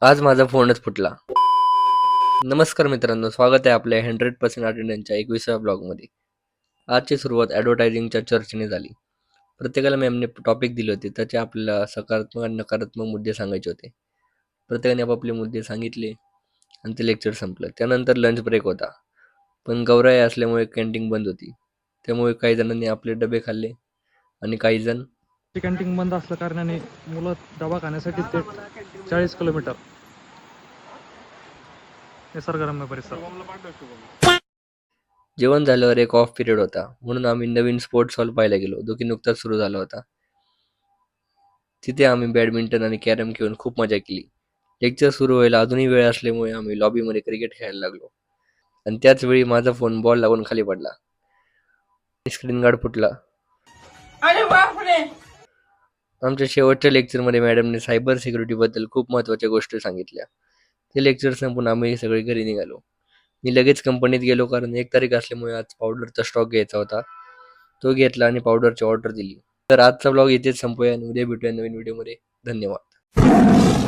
आज माझा फोनच फुटला. नमस्कार मित्रांनो, स्वागत आहे आपल्या 100% अटेंडन्सच्या 21व्या ब्लॉगमध्ये. आजची सुरुवात ॲडव्हर्टायझिंगच्या चर्चेने झाली. प्रत्येकाला मॅमने टॉपिक दिले होते, त्याचे आपल्याला सकारात्मक आणि नकारात्मक मुद्दे सांगायचे होते. प्रत्येकाने आपापले मुद्दे सांगितले आणि ते लेक्चर संपलं. त्यानंतर लंच ब्रेक होता, पण गौराई असल्यामुळे कॅन्टीन बंद होती. त्यामुळे काही जणांनी आपले डबे खाल्ले आणि काही जण कॅन्टीन बंद असल्या कारणाने मुलं डबा खाण्यासाठी ते 40 किलोमीटर निसर्गरम्य परिसर. जेवण झाल्यावर एक ऑफ पिरियड होता, म्हणून आम्ही नवीन स्पोर्ट्स हॉल पाहायला गेलो, जो की नुकताच सुरू झाला होता. तिथे आम्ही बॅडमिंटन आणि कॅरम खेळून खूप मजा केली. लेक्चर सुरू व्हायला अजूनही वेळ असल्यामुळे आम्ही लॉबीमध्ये क्रिकेट खेळायला लागलो आणि त्याच वेळी माझा फोन बॉल लागून खाली पडला. स्क्रीन गार्ड फुटला. अरे बापरे! आमच्या शेवटच्या लेक्चरमध्ये मॅडमने सायबर सिक्युरिटीबद्दल खूप महत्त्वाच्या गोष्टी सांगितल्या. ते लेक्चर संपून आम्ही सगळे घरी निघालो. मी लगेच कंपनीत गेलो कारण 1 तारीख असल्यामुळे आज पावडरचा स्टॉक घ्यायचा होता. तो घेतला आणि पावडरची ऑर्डर दिली. तर आजचा ब्लॉग इथेच संपूया आणि उद्या भेटूया नवीन व्हिडिओमध्ये. धन्यवाद.